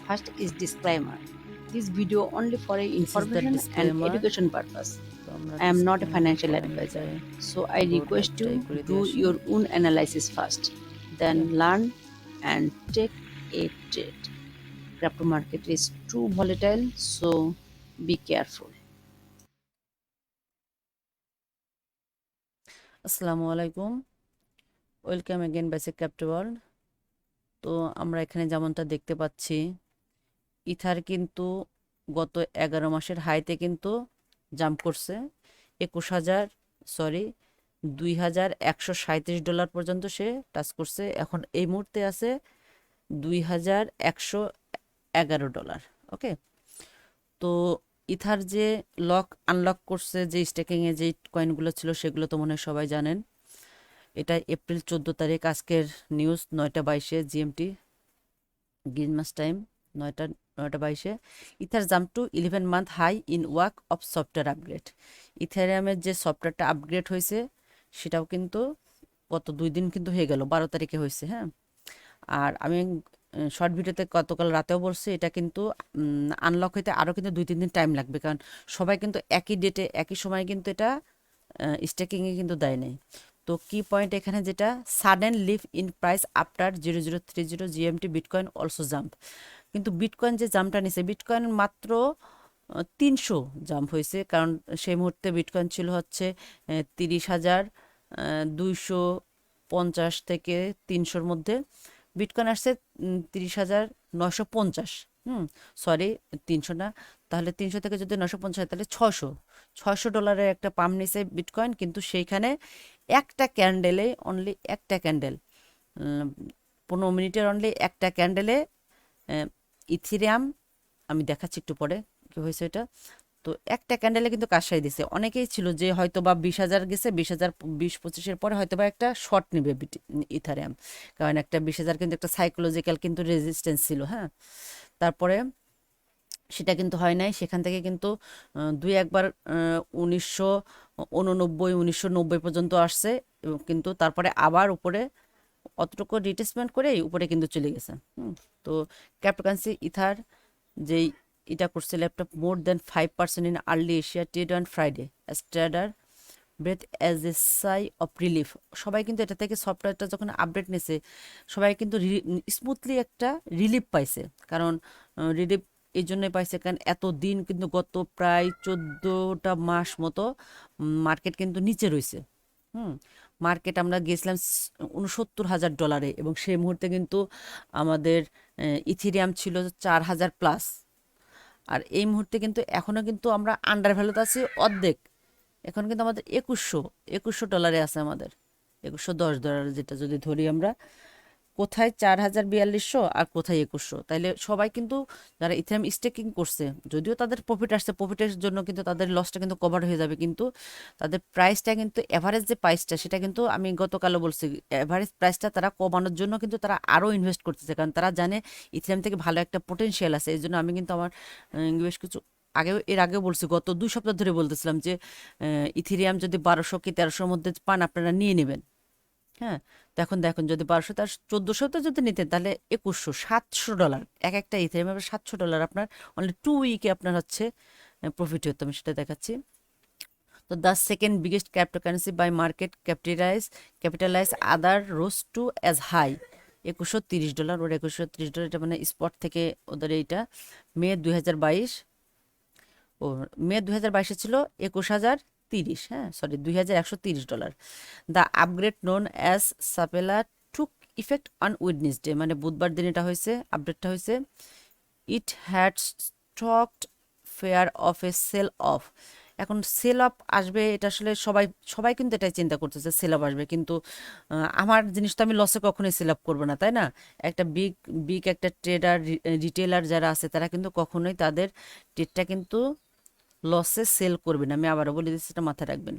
First is disclaimer. This video only for a This is the information and disclaimer. education purpose. তো আমরা I am not a disclaimer financial পড়ে advisor, অনুযায়ী so I পুরো request you টেক্সটটাই করে do দিয়ে আসি। your own analysis first, then learn and take a trade. Crypto market is too volatile, so be careful. আসসালামু আলাইকুম, ওয়েলকাম এগেন বেসিক ক্যাপ্টো ওয়ার্ল্ড। তো আমরা এখানে যেমনটা দেখতে পাচ্ছি, ইথার কিন্তু গত 11 মাসের হাইতে কিন্তু জাম্প করছে 21,000 $2,137 পর্যন্ত সে টাচ করছে। এখন এই মুহূর্তে আছে $2,111। ওকে, তো ইথার যে লক আনলক করছে, যে স্টেকিংয়ে যে কয়েনগুলো ছিল সেগুলো তো মনে হয় সবাই জানেন। এটা এপ্রিল 14 তারিখ, আজকের নিউজ 9টা 22 জিএমটি গ্রিনমাস টাইম 9টা 22। Ether jump to 11 month high in wake of software upgrade. ইথারিয়ামের যে সফটওয়্যারটা আপগ্রেড হয়েছে সেটাও কিন্তু গত 2 দিন কিন্তু হয়ে গেল, 12 তারিখে হয়েছে। হ্যাঁ, আর আমি শর্ট ভিডিওতে গতকাল রাতেও বলছি এটা কিন্তু আনলক হইতে আরও কিন্তু 2-3 দিন টাইম লাগবে, কারণ সবাই কিন্তু একই ডেটে একই সময় কিন্তু এটা স্টেকিংয়ে কিন্তু দেয় নাই। তো কি পয়েন্ট এখানে, যেটা sudden leaf in price after 0030 GMT bitcoin also jump. কিন্তু বিটকয়েন যে জাম্পটা নিছে, বিটকয়েন মাত্র 300 জাম্প হয়েছে, কারণ সেই মুহূর্তে বিটকয়েন ছিল হচ্ছে 30,250 থেকে 300-র মধ্যে। বিটকয়েন আসছে 30,950। সরি, 300 না, তাহলে 300 থেকে যদি 950 হয় তাহলে 600 $600 একটা পাম্প নিছে বিটকয়েন। কিন্তু সেইখানে একটা ক্যান্ডেলে, অনলি একটা ক্যান্ডেল, 15 মিনিটের অনলি একটা ক্যান্ডেলে ইথিরিয়াম, আমি দেখাচ্ছি একটু পরে কি হয়েছে এটা। তো একটা ক্যান্ডেলে কিন্তু কাজসাই দিছে। অনেকেই ছিল যে হয়তো বা 20,000 গেছে, 20,000 20-25-এর পরে হয়তো বা একটা শর্ট নেবে ইথারিয়াম, কারণ একটা 20,000 কিন্তু একটা সাইকোলজিক্যাল কিন্তু রেজিস্ট্যান্স ছিল। হ্যাঁ, তারপরে সেটা কিন্তু হয় নাই। সেখান থেকে কিন্তু দুই একবার 1989 1990 পর্যন্ত আসছে, এবং কিন্তু তারপরে আবার উপরে অতটুকু রিট্রেসমেন্ট করে উপরে কিন্তু চলে গেছে। তো ক্রিপ্টোকারেন্সি ইথার যেই এটা করছে laptop more than 5% in early Asia trade on Friday as trader breath as a sigh of relief. সবাই কিন্তু এটা থেকে সফটওয়্যারটা যখন আপডেট নিয়েছে, সবাই কিন্তু স্মুথলি একটা রিলিফ পাইছে। কারণ রিলিফ এই জন্যই পাইছে কারণ এত দিন কিন্তু গত প্রায় 14টা মাস মতো মার্কেট কিন্তু নিচে রয়েছে। হুম, মার্কেট আমরা গেছিলাম $69,000, এবং সেই মুহূর্তে কিন্তু আমাদের ইথিরিয়াম ছিল 4,000+। আর এই মুহূর্তে কিন্তু এখনও কিন্তু আমরা আন্ডার ভ্যালুতে আছি অর্ধেক। এখন কিন্তু আমাদের একুশশো ডলারে আছে, আমাদের $2,110, যেটা যদি ধরি আমরা, কোথায় 4,042 আর কোথায় 2,100। তাইলে সবাই কিন্তু যারা ইথেরিয়াম স্টেকিং করছে, যদিও তাদের প্রফিট আসছে, প্রফিটের জন্য কিন্তু তাদের লসটা কিন্তু কভার হয়ে যাবে, কিন্তু তাদের প্রাইসটা কিন্তু এভারেজ যে প্রাইসটা সেটা কিন্তু আমি গতকালও বলছি, এভারেজ প্রাইসটা তারা কমানোর জন্য কিন্তু তারা আরও ইনভেস্ট করতেছে, কারণ তারা জানে ইথেরিয়াম থেকে ভালো একটা পোটেনশিয়াল আছে। এই জন্য আমি কিন্তু আমার বেশ কিছু এর আগেও বলছি, গত 2 সপ্তাহ ধরে বলতেছিলাম যে ইথেরিয়াম যদি 1200 কি 1300-র মধ্যে পান আপনারা নিয়ে নেবেন। হ্যাঁ, তো এখন দেখুন, যদি 1200 তার 1400-তে যদি নিতেন তাহলে 2,100 $700 এক একটা ইথেরিয়াম, $700 আপনার অনলি 2 উইকে আপনার হচ্ছে প্রফিট হতো। আমি সেটা দেখাচ্ছি। তো the second biggest cryptocurrency by market capitalize other rose to as high $2,130। ওর $2,130, এটা মানে স্পট থেকে ওদের এইটা মে 2022, ও মে 2022-এ ছিল 21,030। হ্যাঁ, sorry, $2,130। The upgrade known as Shapella took effect on Wednesday, মানে বুধবার দিন এটা হয়েছে, আপডেটটা হয়েছে। It had stoked fear of a sell off. এখন সেল অফ আসবে, এটা আসলে সবাই সবাই কিন্তু এটাই চিন্তা করতেছে সেল অফ আসবে, কিন্তু আমার জিনিস তো আমি লসে কখনোই সেল অফ করবো না, তাই না? একটা বিগ বিগ একটা ট্রেডার, রিটেলার যারা আছে তারা কিন্তু কখনোই তাদের ট্রেডটা কিন্তু লসে সেল করবেন। আমি আবারও বলে দিচ্ছি, সেটা মাথায় রাখবেন।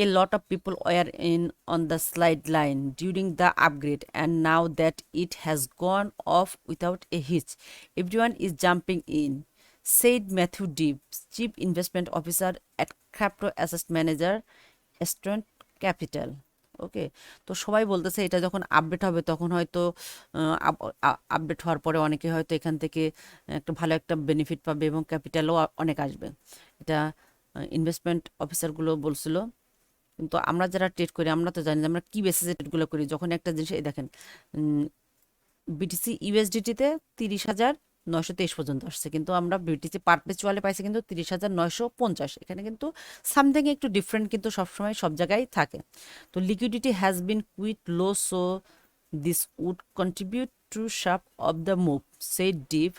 A lot of people were in on the sideline during the upgrade, and now that it has gone off without a hitch, everyone is jumping in, said Matthew Deeb, Chief Investment Officer at Crypto Asset Manager, Estrant Capital. ওকে, তো সবাই বলতেছে এটা যখন update হবে তখন হয়তো update হওয়ার পরে অনেকে হয়তো এখান থেকে একটা ভালো একটা বেনিফিট পাবে এবং ক্যাপিটালও অনেক আসবে। এটা ইনভেস্টমেন্ট অফিসারগুলো বলছিল। কিন্তু আমরা যারা ট্রেড করি আমরা তো জানি যে আমরা কি বেসিসে ট্রেডগুলো করি। যখন একটা জিনিস এই দেখেন বিটিসি ইউএসডিটিতে 30,923 পর্যন্ত আসছে, কিন্তু আমরা বিটিসি পারপেচুয়ালে পাইছি কিন্তু 30,950। এখানে কিন্তু সামথিং একটু ডিফারেন্ট কিন্তু সবসময় সব জায়গায় থাকে। তো liquidity has been quite low, so this would contribute to sharp of the move, সেই ডিপ।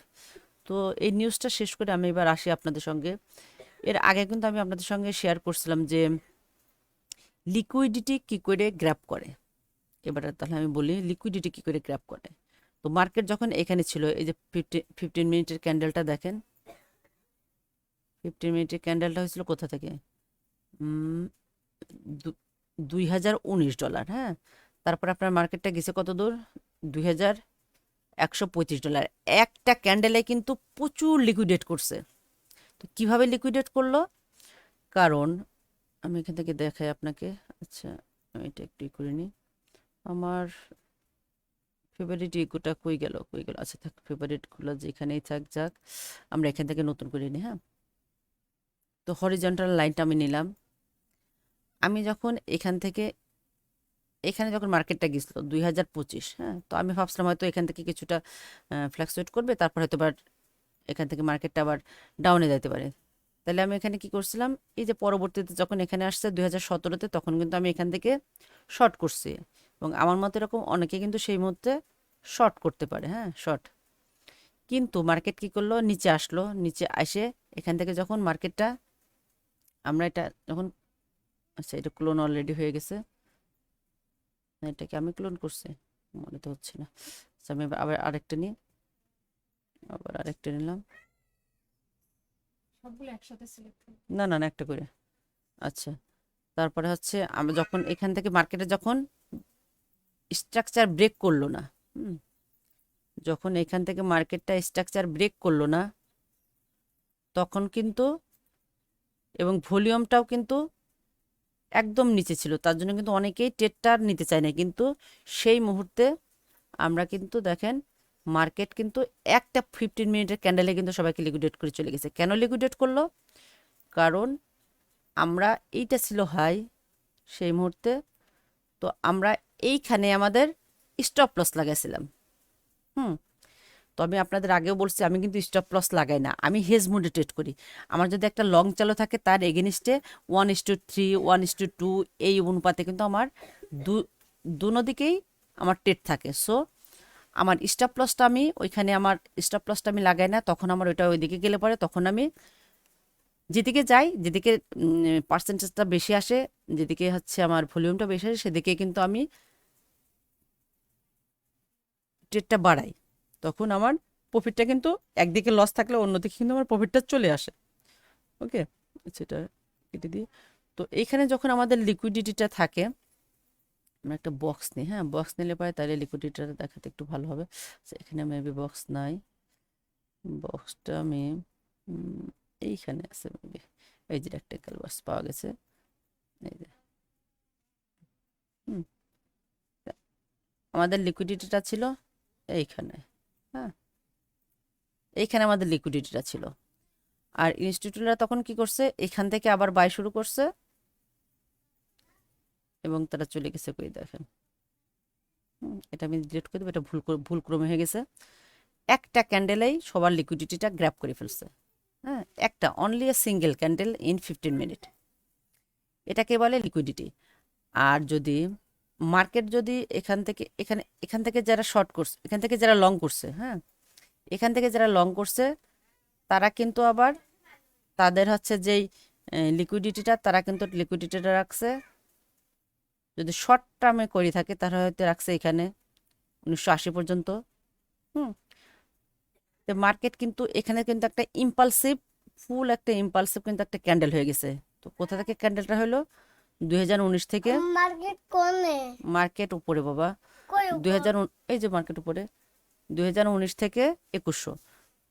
তো এই নিউজটা শেষ করে আমি এবার আসি আপনাদের সঙ্গে। এর আগে কিন্তু আমি আপনাদের সঙ্গে শেয়ার করছিলাম যে লিকুইডিটি কি করে গ্র্যাব করে। এবার তাহলে আমি বলি লিকুইডিটি কি করে গ্র্যাব করে। তো মার্কেট যখন এখানে ছিল, এই যে 15 মিনিটের ক্যান্ডেলটা দেখেন, 15 মিনিটের ক্যান্ডেলটা হয়েছিল কোথা থেকে, উম, $2,019। হ্যাঁ, তারপর আপনার মার্কেটটা গেছে কত দূর, $2,135। একটা ক্যান্ডেলে কিন্তু প্রচুর লিকুইডেট করছে। তো কিভাবে লিকুইডেট করলো, কারণ আমি এখান থেকে দেখাই আপনাকে। আচ্ছা, আমি এটা একটু করে নিই। আমার ফেভারিট ইকোটা কই গেল, কই গেল, আচ্ছা থাক, ফেভারিটগুলো যেখানেই থাক, যাক আমরা এখান থেকে নতুন করে নিই। হ্যাঁ, তো হরিজন্টাল লাইনটা আমি নিলাম। আমি যখন এখান থেকে এখানে যখন মার্কেটটা গেছিল 2025, হ্যাঁ, তো আমি ভাবছিলাম হয়তো এখান থেকে কিছুটা ফ্ল্যাকচুয়েট করবে, তারপর হয়তো আবার এখান থেকে মার্কেটটা আবার ডাউনে যেতে পারে। তাহলে আমি এখানে কি করছিলাম, এই যে পরবর্তীতে যখন এখানে আসছে 2017-তে, তখন কিন্তু আমি এখান থেকে শর্ট করছি। এবং আমার মতে এরকম অনেকে কিন্তু সেই মুহূর্তে শর্ট করতে পারে, হ্যাঁ, শর্ট। কিন্তু মার্কেট কি করলো, নিচে আসলো, নিচে আসে এখান থেকে যখন মার্কেটটা আমরা এটা যখন, আচ্ছা এটা ক্লোন অলরেডি হয়ে গেছে, না এটাকে আমি ক্লোন করছি মনে তো হচ্ছে না। আচ্ছা আমি আবার আরেকটা নিই, আবার আরেকটা নিলাম, না না না একটা করে। আচ্ছা, তারপরে হচ্ছে আমি যখন এখান থেকে মার্কেটে যখন স্ট্রাকচার ব্রেক করলো না, হুম, যখন এখান থেকে মার্কেটটা স্ট্রাকচার ব্রেক করলো না, তখন কিন্তু এবং ভলিউমটাও কিন্তু একদম নিচে ছিল, তার জন্য কিন্তু অনেকেই ট্রেডটা আর নিতে চায় না। কিন্তু সেই মুহূর্তে আমরা কিন্তু দেখেন মার্কেট কিন্তু একটা 15 মিনিটের ক্যান্ডেলে কিন্তু সবাইকে লিকুইডেট করে চলে গেছে। কেন লিকুইডেট করলো, কারণ আমরা এইটা ছিল হাই সেই মুহূর্তে, তো আমরা এইখানে আমাদের স্টপ লস লাগাইছিলাম। হুম, তো আমি আপনাদের আগেও বলছি আমি কিন্তু স্টপ লস লাগাই না, আমি হেজ মোডে ট্রেড করি। আমার যদি একটা লং চালু থাকে তার এগেনিস্টে 1:3 1:2 এই অনুপাতে কিন্তু আমার দুনো দিকেই আমার ট্রেড থাকে। সো আমার স্টপ লসটা আমি ওইখানে আমার স্টপ লসটা আমি লাগাই না, তখন আমার ওইটা ওইদিকে গেলে পরে তখন আমি যেদিকে যাই, যেদিকে পার্সেন্টেজটা বেশি আসে, যেদিকে হচ্ছে আমার ভলিউমটা বেশি আসে, সেদিকে কিন্তু আমি ট্রেডটা বাড়াই। তখন আমার প্রফিটটা কিন্তু একদিকে লস থাকলে অন্যদিকে কিন্তু আমার প্রফিটটা চলে আসে। ওকে, সেটা কেটে দিই। তো এইখানে যখন আমাদের লিকুইডিটিটা থাকে, আমরা একটা বক্স নিই, হ্যাঁ, বক্স নিলে পরে তাহলে লিকুইডিটিটা দেখাতে একটু ভালো হবে। এখানে মেবি বক্স নাই, বক্সটা আমি এইখানে আছে মেবি, এই যে একটা বক্স পাওয়া গেছে, এই যে, হুম, আমাদের লিকুইডিটিটা ছিল এইখানে, হ্যাঁ, এইখানে আমাদের লিকুইডিটিটা ছিল। আর ইনস্টিটিউটরা তখন কি করছে, এখান থেকে আবার বাই শুরু করছে এবং তারা চলে গেছে, কই দেখেন, এটা আমি ডিলিট করে দেবো, এটা ভুল ক্রমে হয়ে গেছে। একটা ক্যান্ডেলেই সবার লিকুইডিটিটা গ্র্যাব করে ফেলছে, হ্যাঁ, একটা only a single candle in 15 minute, এটাকে বলে লিকুইডিটি। আর যদি মার্কেট যদি এখান থেকে যারা শর্ট করছে, এখান থেকে যারা লং করছে, হ্যাঁ, এখান থেকে যারা লং করছে তারা কিন্তু আবার তাদের হচ্ছে যেই লিকুইডিটিটা, তারা কিন্তু লিকুইডিটিটা রাখছে, যদি শর্ট টার্মে করে থাকে তারা হয়তো রাখছে এখানে 1980 পর্যন্ত। হুম, তো মার্কেট কিন্তু এখানে কিন্তু একটা ইম্পালসিভ, ফুল একটা ইম্পালসিভ কিন্তু একটা ক্যান্ডেল হয়ে গেছে। তো কোথা থেকে ক্যান্ডেলটা হলো, 2019 থেকে। মার্কেট কোনে? মার্কেট উপরে বাবা, কই দুই উপর? হাজার এই যে মার্কেট উপরে 2019 থেকে 2100।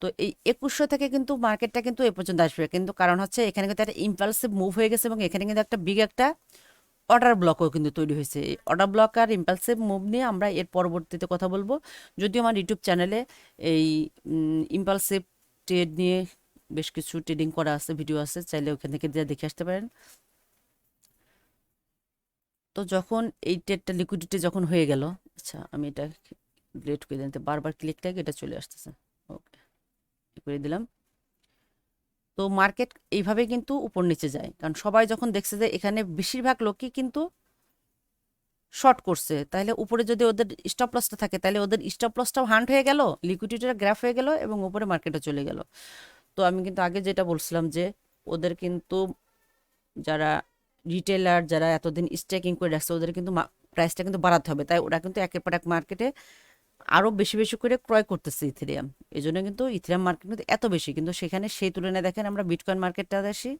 তো এই 2100 থেকে কিন্তু মার্কেটটা কিন্তু এ পর্যন্ত আসবে, কিন্তু কারণ হচ্ছে এখানে কিন্তু একটা ইম্পালসিভ মুভ হয়ে গেছে এবং এখানে কিন্তু একটা বিগ একটা অর্ডার ব্লকও কিন্তু তৈরি হয়েছে। এই অর্ডার ব্লক আর ইম্পালসিভ মুভ নিয়ে আমরা এর পরবর্তীতে কথা বলবো। যদিও আমার ইউটিউব চ্যানেলে এই ইম্পালসিভ ট্রেড নিয়ে বেশ কিছু ট্রেডিং করা আছে, ভিডিও আছে, চাইলে ওখান থেকে যা দেখে আসতে পারেন। তো যখন এই ট্রেডটা লিকুইডিটি যখন হয়ে গেল, আচ্ছা আমি এটা ডিলিট করে দিতে, বারবার ক্লিক লাগে এটা চলে আসতেছে, ওকে করে দিলাম। তো মার্কেট এইভাবে কিন্তু উপর নিচে যায়, কারণ সবাই যখন দেখছে যে এখানে বেশিরভাগ লোকই কিন্তু শর্ট করছে, তাহলে উপরে যদি ওদের স্টপ লসটা থাকে তাহলে ওদের স্টপ লসটাও হান্ট হয়ে গেল, লিকুইডিটিটা গ্রাফ হয়ে গেল এবং উপরে মার্কেটে চলে গেল। তো আমি কিন্তু আগে যেটা বলছিলাম যে ওদের কিন্তু যারা রিটেলার যারা এতদিন স্টেকিং করে রাখছে ওদের কিন্তু প্রাইসটা কিন্তু বাড়াতে হবে, তাই ওরা কিন্তু একের পর এক মার্কেটে আরও বেশি বেশি করে ক্রয় করতেছে ইথেরিয়াম। এই জন্য কিন্তু ইথেরিয়াম মার্কেট কিন্তু এত বেশি, কিন্তু সেখানে সেই তুলনায় দেখেন আমরা বিটকয়েন মার্কেটটা আসি।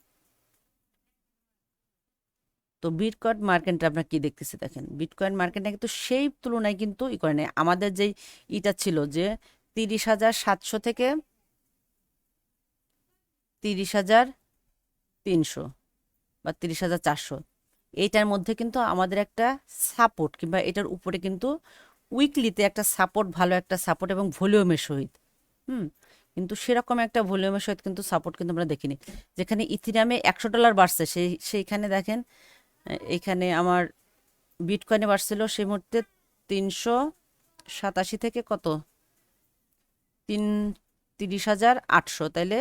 তো বিটকয়েন মার্কেটটা আপনার কি দেখতেছে দেখেন, বিটকয়েন মার্কেটটা কিন্তু সেই তুলনায় কিন্তু ই করে নেয়। আমাদের যেই ইটা ছিল যে 30,700 থেকে 30,300 বা 30,400, এইটার মধ্যে কিন্তু আমাদের একটা সাপোর্ট কিংবা এটার উপরে কিন্তু উইকলিতে একটা সাপোর্ট, ভালো একটা সাপোর্ট এবং ভলিউমের সহিত, হুম, কিন্তু সেরকম একটা ভলিউমের সহিত কিন্তু সাপোর্ট কিন্তু আমরা দেখিনি। যেখানে ইথিরিয়ামে $100 বাড়ছে সেইখানে দেখেন এইখানে আমার বিটকয়েনে বাড়ছিল সেই মুহূর্তে 387 থেকে কত 30,800, তাইলে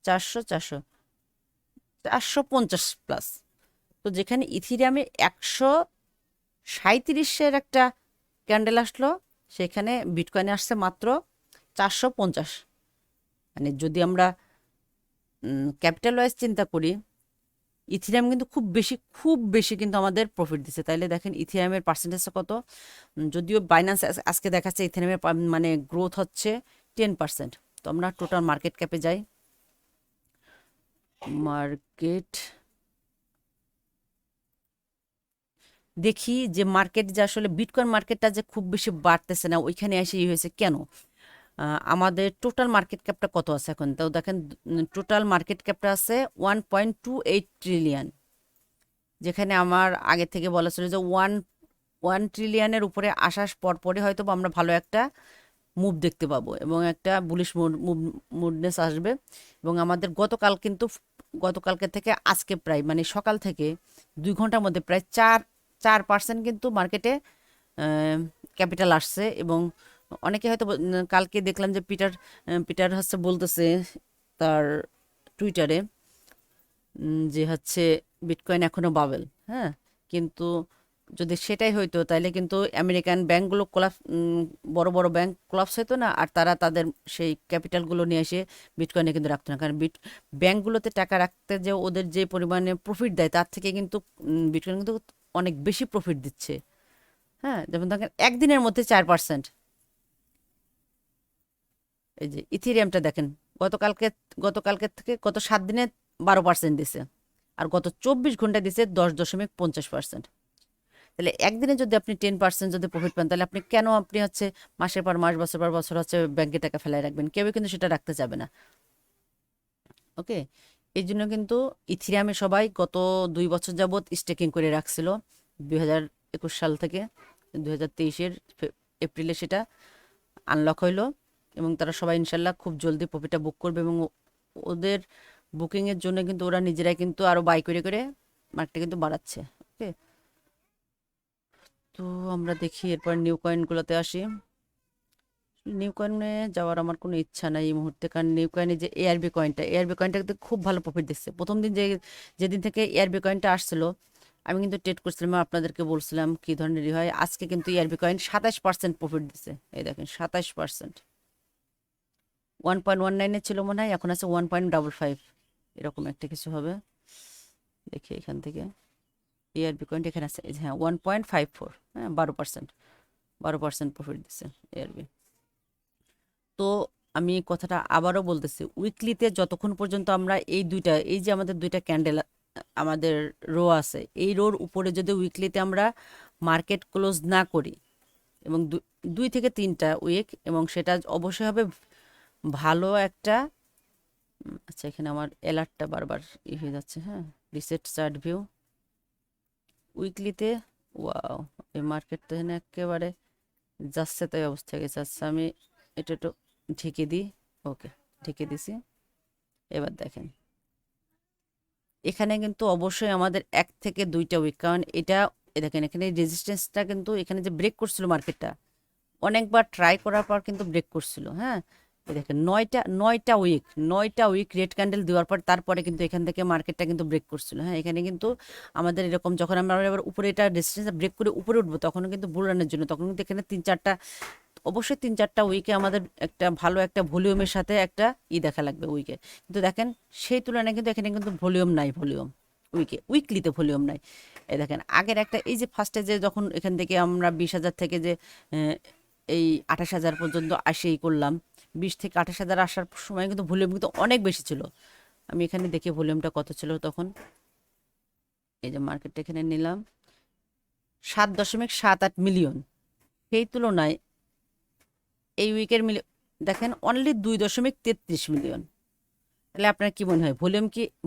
450 প্লাস। তো যেখানে ইথিরিয়ামে 137 একটা ক্যান্ডেল আসলো, সেখানে বিটকয়েনে আসছে মাত্র 450। মানে যদি আমরা ক্যাপিটাল ওয়াইজ চিন্তা করি, ইথিরিয়াম কিন্তু খুব বেশি কিন্তু আমাদের প্রফিট দিচ্ছে। তাইলে দেখেন ইথিরিয়ামের পার্সেন্টেজটা কত, যদিও বাইন্যান্স আজকে দেখাচ্ছে ইথিরিয়ামের মানে গ্রোথ হচ্ছে 10%। তো আমরা টোটাল মার্কেট ক্যাপে যাই, মার্কেট দেখি যে মার্কেট যে আসলে বিটকয়েন মার্কেটটা যে খুব বেশি বাড়তেছে না, ওইখানে এসে হয়েছে কেন। আমাদের টোটাল মার্কেট ক্যাপটা কত আছে এখন, তো দেখেন টোটাল মার্কেট ক্যাপটা আছে 1.28 ট্রিলিয়ন, যেখানে আমার আগে থেকে বলা ছিল যে ওয়ান ট্রিলিয়নের উপরে আসার পরপরই হয়তো আমরা ভালো একটা মুভ দেখতে পাবো এবং একটা বুলিশ মুডনেস আসবে। এবং আমাদের গতকালকে থেকে আজকে প্রায় মানে সকাল থেকে 2 ঘন্টার মধ্যে প্রায় 4% কিন্তু মার্কেটে ক্যাপিটাল আসছে। এবং অনেকে হয়তো কালকে দেখলাম যে পিটার হচ্ছে বলতেছে তার টুইটারে যে হচ্ছে বিটকয়েন এখনো বাবেল, হ্যাঁ, কিন্তু যদি সেটাই হইতো তাহলে কিন্তু আমেরিকান ব্যাংকগুলো বড় বড় ব্যাংক কোলাপস হইতো না, আর তারা তাদের সেই ক্যাপিটালগুলো নিয়ে এসে বিটকয়েনে কিন্তু রাখতো না, কারণ ব্যাংকগুলোতে টাকা রাখতে যে ওদের যে পরিমাণে প্রফিট দেয় তার থেকে কিন্তু বিটকয়েন কিন্তু অনেক বেশি প্রফিট দিচ্ছে। হ্যাঁ, যেমন দেখেন একদিনের মধ্যে 4%। এই যে ইথিরিয়ামটা দেখেন গতকালকে গতকালকে থেকে গত 7 দিনে 12% দিছে, আর গত 24 ঘন্টায় দিছে 10.50%। তাহলে একদিনে যদি আপনি 10% যদি প্রফিট পান, তাহলে আপনি কেন আপনি হচ্ছে মাসের পর মাস বছর পর বছর হচ্ছে ব্যাংকে টাকা ফেলায় রাখবেন, কেউ কিন্তু সেটা রাখতে চাবে না। ওকে, এই জন্য কিন্তু ইথিরিয়ামে সবাই গত 2 বছর যাবত স্টেকিং করে রাখছিল, 2021 সাল থেকে 2023-এর এপ্রিলে সেটা আনলক হইলো এবং তারা সবাই ইনশাল্লাহ খুব জলদি প্রফিটটা বুক করবে। এবং ওদের বুকিংয়ের জন্য কিন্তু ওরা নিজেরাই কিন্তু আরও বাই করে করে মার্কেটটা কিন্তু বাড়াচ্ছে। ওকে, তো আমরা দেখি এরপর নিউ কয়েনগুলোতে আসি। নিউ কয়েনে যাওয়ার আমার কোনো ইচ্ছা নাই এই মুহূর্তে, কারণ নিউ কয়েনে যে এআরবি কয়েনটা কিন্তু খুব ভালো প্রফিট দিচ্ছে। প্রথম দিন যেদিন থেকে এআরবি কয়েনটা আসছিল আমি কিন্তু ট্রেড করছিলাম, আপনাদেরকে বলছিলাম কি ধরনেরই হয়। আজকে কিন্তু এআরবি কয়েন 27% প্রফিট দিচ্ছে, এই দেখেন 27%। 1.19-এ ছিল মনে হয়, এখন আছে 1.55, এরকম একটা কিছু হবে। দেখি এখান থেকে এআরবি কয়েনটা এখানে আছে, হ্যাঁ 1.54, হ্যাঁ 12% প্রফিট দিচ্ছে এআরবি। তো আমি কথাটা আবারও বলতেছি, উইকলিতে যতক্ষণ পর্যন্ত আমরা এই যে আমাদের দুইটা ক্যান্ডেল আমাদের রো আছে, এই রোর উপরে যদি উইকলিতে আমরা মার্কেট ক্লোজ না করি এবং 2 থেকে 3টা উইক, এবং সেটা অবশ্যই হবে ভালো একটা আচ্ছা এখানে আমার অ্যালার্টটা বারবার হয়ে যাচ্ছে, হ্যাঁ রিসেট চার্ট ভিউ উইকলিতে ওয়াও, এই মার্কেট তো এখানে একেবারে যাচ্ছে তাই অবস্থা হয়ে গেছে। আচ্ছা আমি এটা একটু ঢেকে দিই। ওকে, ঢেকে দিছি। এবার দেখেন এখানে কিন্তু অবশ্যই আমাদের 1 থেকে 2টা উইক, কারণ এটা দেখেন এখানে রেজিস্ট্যান্সটা কিন্তু এখানে যে ব্রেক করছিল মার্কেটটা, অনেকবার ট্রাই করার পর কিন্তু ব্রেক করছিল। হ্যাঁ, এই দেখেন 9টা উইক রেড ক্যান্ডেল দেওয়ার পর তারপরে কিন্তু এখান থেকে মার্কেটটা কিন্তু ব্রেক করছিল। হ্যাঁ, এখানে কিন্তু আমাদের এরকম যখন আমরা এবার উপরে এটা রেজিস্ট্যান্স ব্রেক করে উপরে উঠবো তখন কিন্তু বুল রানের জন্য, তখন কিন্তু এখানে 3-4টা, অবশ্যই 3-4টা উইকে আমাদের একটা ভালো একটা ভলিউমের সাথে একটা দেখা লাগবে উইকে। কিন্তু দেখেন সেই তুলনায় কিন্তু এখানে কিন্তু ভলিউম নাই, ভলিউম উইকলিতে ভলিউম নাই। এই দেখেন আগের একটা এই যে ফার্স্টে যে যখন এখান থেকে আমরা 20,000 থেকে যে আহ, এই 28,000 পর্যন্ত আসেই করলাম, 20 থেকে 28,000 আসার সময় কিন্তু ভলিউম কিন্তু অনেক বেশি ছিল। আমি এখানে দেখি ভলিউমটা কত ছিল তখন। এই যে মার্কেটটা এখানে নিলাম 7.78 মিলিয়ন, সেই তুলনায় এই উইকের দেখেন অনলি 2.33 মিলিয়ন। তাহলে আপনার কি মনে হয়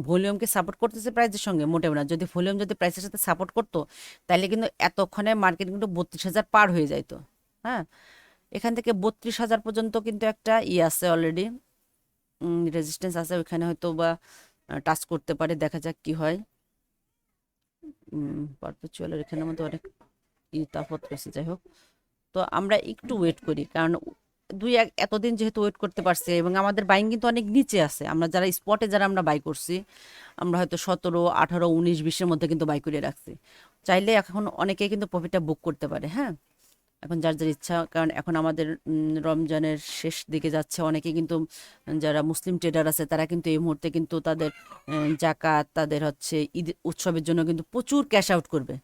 ভলিউমকে সাপোর্ট করতেছে প্রাইসের সঙ্গে? মোটেও না। যদি ভলিউম যদি প্রাইসের সাথে সাপোর্ট করতো তাহলে কিন্তু এতক্ষণে মার্কেট কিন্তু 32,000 পার হয়ে যাইতো। হ্যাঁ, এখান থেকে 32,000 পর্যন্ত কিন্তু একটা আছে অলরেডি, রেজিস্ট্যান্স আছে, ওইখানে হয়তো বা টাচ করতে পারে, দেখা যাক কি হয়। পারপেচুয়ালের এখানের মধ্যে অনেক তাপত রয়েছে, যাই হোক। তো আমরা একটু ওয়েট করি, কারণ এতদিন যেহেতু ওয়েট করতে পারছে এবং আমাদের বাইং কিন্তু অনেক নিচে আছে, আমরা যারা স্পটে যারা আমরা বাই করছি, আমরা হয়তো 17, 18, 19, 20-এর মধ্যে কিন্তু বাই করে রাখছি। চাইলে এখন অনেকেই কিন্তু প্রফিটটা বুক করতে পারে। হ্যাঁ, এখন যার যার ইচ্ছা, কারণ এখন আমাদের রমজানের শেষ দিকে যাচ্ছে, অনেকে কিন্তু যারা মুসলিম ট্রেডার আছে তারা কিন্তু এই মুহূর্তে কিন্তু তাদের জাকাত, তাদের হচ্ছে ঈদ উৎসবের জন্য কিন্তু প্রচুর ক্যাশ আউট করবে।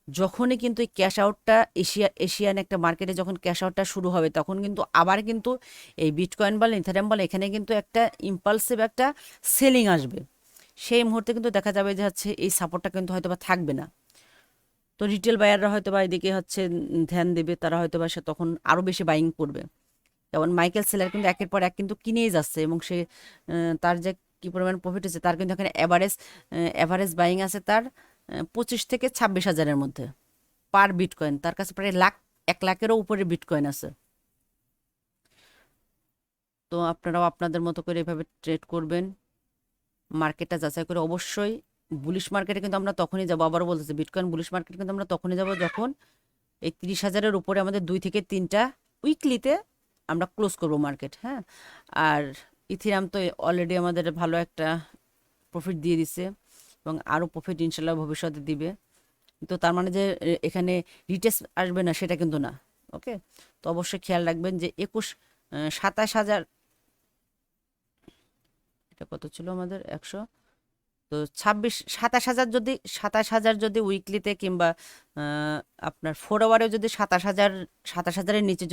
যখনই কিন্তু এই ক্যাশ আউটটা এশিয়ান একটা মার্কেটে যখন ক্যাশ আউটটা শুরু হবে তখন কিন্তু আবার কিন্তু এই বিটকয়েন বলে ইথারিয়াম বলে এখানে কিন্তু একটা ইম্পালসিভ একটা সেলিং আসবে। সেই মুহূর্তে কিন্তু দেখা যাবে যে হচ্ছে এই সাপোর্টটা কিন্তু হয়তো বা থাকবে না। তো রিটেল বায়াররা হয়তো বা এদিকে হচ্ছে ধ্যান দেবে, তারা হয়তো বা সে তখন আরও বেশি বাইং করবে। যেমন মাইকেল সেলার কিন্তু একের পর এক কিন্তু কিনেই যাচ্ছে এবং সে তার যে কি পরিমাণ প্রফিট হচ্ছে, তার কিন্তু এখানে অ্যাভারেজ বাইং আছে তার 25 থেকে 26 হাজারের মধ্যে পার বিটকয়েন। তার কাছে প্রায় 1 লাখেরও উপরে বিটকয়েন আছে। তো আপনারাও আপনাদের মতো করে এভাবে ট্রেড করবেন, মার্কেটটা যাচাই করে। অবশ্যই বুলিশ মার্কেটে কিন্তু আমরা তখনই যাবো, আবারও বলতেছি বিটকয়েন বুলিশ মার্কেটে কিন্তু আমরা তখনই যাব যখন এই 30,000-এর উপরে আমাদের 2 থেকে 3টা উইকলিতে আমরা ক্লোজ করব মার্কেট। হ্যাঁ, আর ইথিরাম তো অলরেডি আমাদের ভালো একটা প্রফিট দিয়ে দিছে এবং আরও প্রফিট ইনশাল্লাহ ভবিষ্যতে দিবে। তো তার মানে যে এখানে রিটেস্ট আসবে না সেটা কিন্তু না। ওকে, তো অবশ্যই খেয়াল রাখবেন যে 27,000, এটা কত ছিল আমাদের 100, তো 27,000, যদি 27,000 যদি উইকলিতে কিংবা আপনার 4 আওয়ারেও যদি 27,000, 27,000-এর নিচে